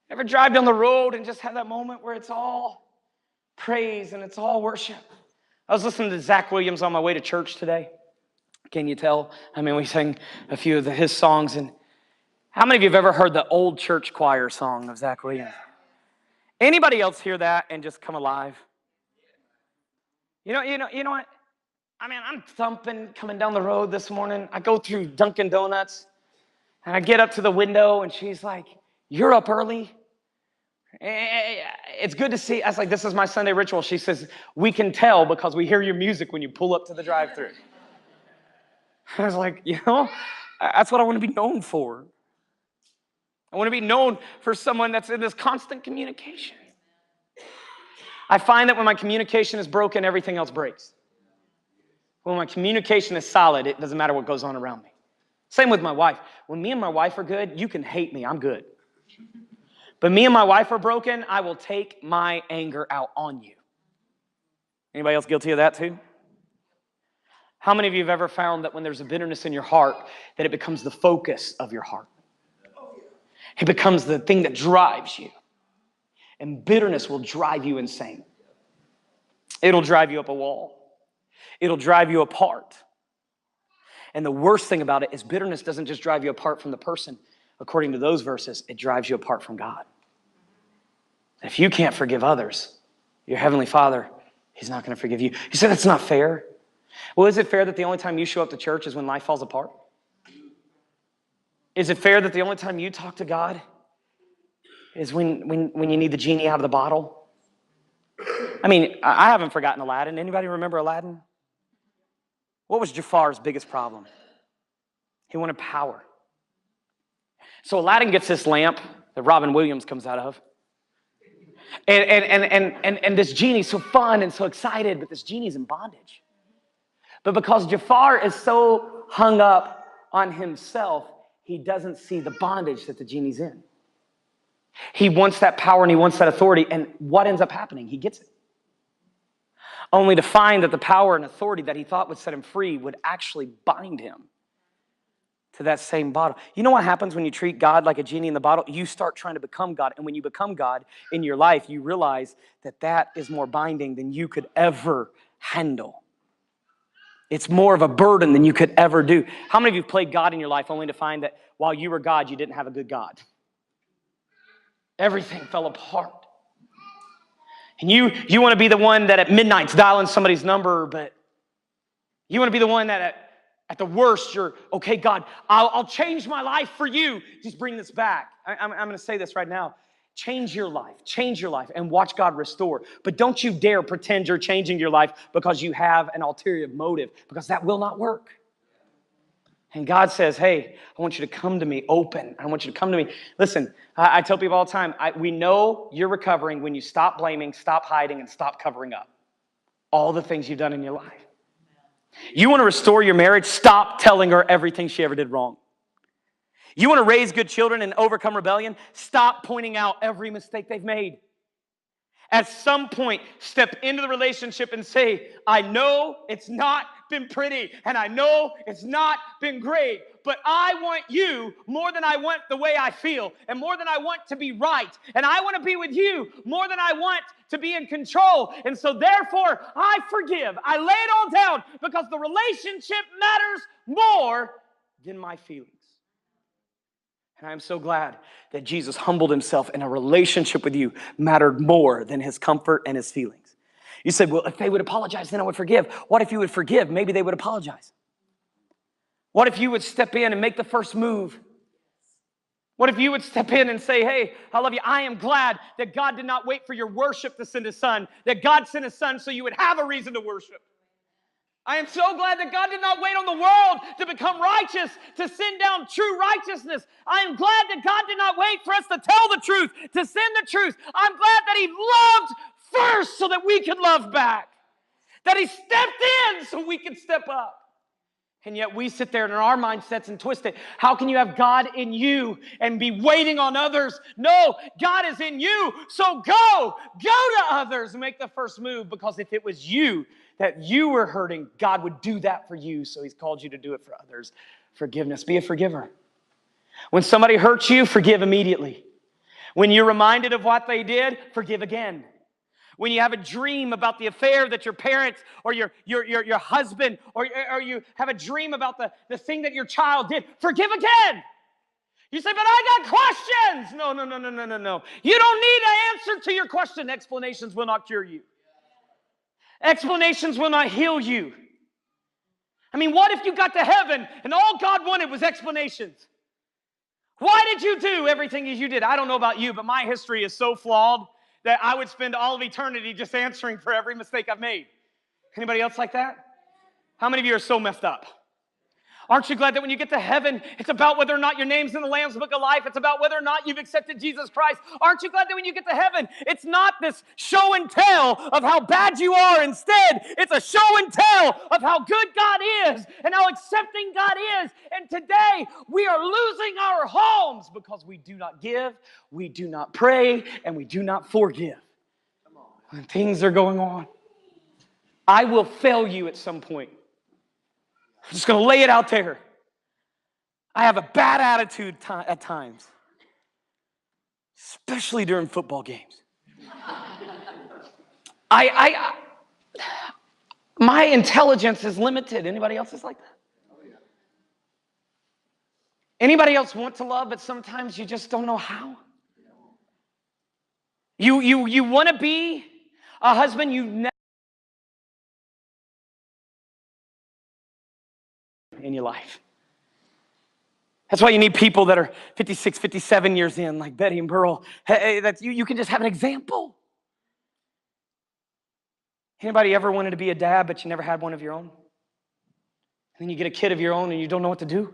Ever drive down the road and just have that moment where it's all praise and it's all worship? I was listening to Zach Williams on my way to church today. Can you tell? I mean, we sang a few of his songs. And how many of you have ever heard the old church choir song of Zach Williams? Anybody else hear that and just come alive? You know what? I mean, I'm thumping coming down the road this morning. I go through Dunkin' Donuts, and I get up to the window, and she's like, you're up early? It's good to see. I was like, this is my Sunday ritual. She says, we can tell because we hear your music when you pull up to the drive-thru. I was like, that's what I want to be known for. I want to be known for someone that's in this constant communication. I find that when my communication is broken, everything else breaks. When my communication is solid, it doesn't matter what goes on around me. Same with my wife. When me and my wife are good, you can hate me. I'm good. But me and my wife are broken, I will take my anger out on you. Anybody else guilty of that too? How many of you have ever found that when there's a bitterness in your heart, that it becomes the focus of your heart? It becomes the thing that drives you. And bitterness will drive you insane. It'll drive you up a wall. It'll drive you apart. And the worst thing about it is bitterness doesn't just drive you apart from the person. According to those verses, it drives you apart from God. If you can't forgive others, your Heavenly Father, He's not going to forgive you. You say that's not fair. Well, is it fair that the only time you show up to church is when life falls apart? Is it fair that the only time you talk to God is when you need the genie out of the bottle? I mean, I haven't forgotten Aladdin. Anybody remember Aladdin? What was Jafar's biggest problem? He wanted power. So Aladdin gets this lamp that Robin Williams comes out of. And this genie's so fun and so excited, but this genie's in bondage. But because Jafar is so hung up on himself, he doesn't see the bondage that the genie's in. He wants that power and he wants that authority. And what ends up happening? He gets it. Only to find that the power and authority that he thought would set him free would actually bind him to that same bottle. You know what happens when you treat God like a genie in the bottle? You start trying to become God. And when you become God in your life, you realize that that is more binding than you could ever handle. It's more of a burden than you could ever do. How many of you have played God in your life only to find that while you were God, you didn't have a good God? Everything fell apart. And you want to be the one that at midnight's dialing somebody's number, but you want to be the one that at the worst, you're, okay, God, I'll change my life for you. Just bring this back. I'm going to say this right now. Change your life, and watch God restore. But don't you dare pretend you're changing your life because you have an ulterior motive, because that will not work. And God says, hey, I want you to come to me open. I want you to come to me. Listen, I tell people all the time, we know you're recovering when you stop blaming, stop hiding, and stop covering up all the things you've done in your life. You want to restore your marriage? Stop telling her everything she ever did wrong. You want to raise good children and overcome rebellion? Stop pointing out every mistake they've made. At some point, step into the relationship and say, I know it's not been pretty, and I know it's not been great, but I want you more than I want the way I feel, and more than I want to be right, and I want to be with you more than I want to be in control, and so therefore, I forgive. I lay it all down because the relationship matters more than my feelings. And I'm so glad that Jesus humbled himself, and a relationship with you mattered more than his comfort and his feelings. You said, well, if they would apologize, then I would forgive. What if you would forgive? Maybe they would apologize. What if you would step in and make the first move? What if you would step in and say, hey, I love you. I am glad that God did not wait for your worship to send his son, that God sent his son so you would have a reason to worship. I am so glad that God did not wait on the world to become righteous, to send down true righteousness. I am glad that God did not wait for us to tell the truth, to send the truth. I'm glad that he loved first so that we could love back, that he stepped in so we could step up. And yet we sit there and our mindsets and twist it. How can you have God in you and be waiting on others? No, God is in you. So go to others and make the first move, because if it was you that you were hurting, God would do that for you. So he's called you to do it for others. Forgiveness. Be a forgiver. When somebody hurts you, forgive immediately. When you're reminded of what they did, forgive again. When you have a dream about the affair that your parents or your husband or you have a dream about the thing that your child did, forgive again. You say, but I got questions. No. You don't need an answer to your question. Explanations will not cure you. Explanations will not heal you. I mean, what if you got to heaven and all God wanted was explanations? Why did you do everything as you did? I don't know about you, but my history is so flawed that I would spend all of eternity just answering for every mistake I've made. Anybody else like that? How many of you are so messed up? Aren't you glad that when you get to heaven, it's about whether or not your name's in the Lamb's Book of Life. It's about whether or not you've accepted Jesus Christ. Aren't you glad that when you get to heaven, it's not this show and tell of how bad you are. Instead, it's a show and tell of how good God is and how accepting God is. And today, we are losing our homes because we do not give, we do not pray, and we do not forgive. When things are going on, I will fail you at some point. I'm just going to lay it out there. I have a bad attitude at times, especially during football games. My intelligence is limited. Anybody else is like that? Anybody else want to love, but sometimes you just don't know how? You want to be a husband you never in your life. That's why you need people that are 56, 57 years in, like Betty and Burl. Hey, you can just have an example. Anybody ever wanted to be a dad, but you never had one of your own? And then you get a kid of your own and you don't know what to do?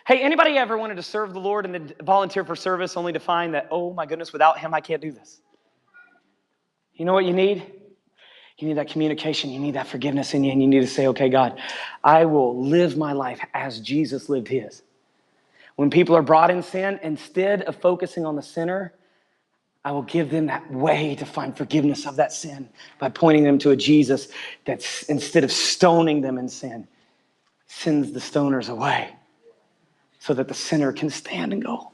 Hey, anybody ever wanted to serve the Lord and then volunteer for service only to find that, oh my goodness, without him, I can't do this? You know what you need? You need that communication. You need that forgiveness in you. And you need to say, okay, God, I will live my life as Jesus lived his. When people are brought in sin, instead of focusing on the sinner, I will give them that way to find forgiveness of that sin by pointing them to a Jesus that's, instead of stoning them in sin, sends the stoners away so that the sinner can stand and go.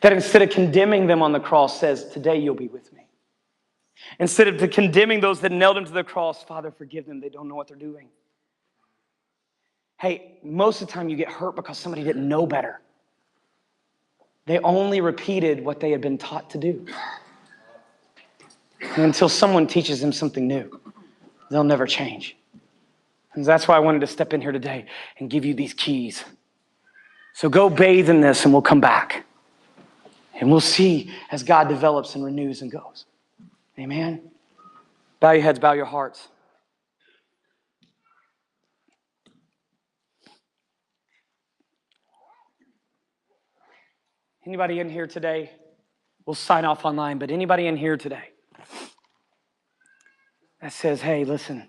That instead of condemning them on the cross says, today you'll be with me. Instead of condemning those that nailed him to the cross, Father, forgive them. They don't know what they're doing. Hey, most of the time you get hurt because somebody didn't know better. They only repeated what they had been taught to do. And until someone teaches them something new, they'll never change. And that's why I wanted to step in here today and give you these keys. So go bathe in this and we'll come back. And we'll see as God develops and renews and goes. Amen? Bow your heads, bow your hearts. Anybody in here today? We'll sign off online, but anybody in here today that says, hey, listen,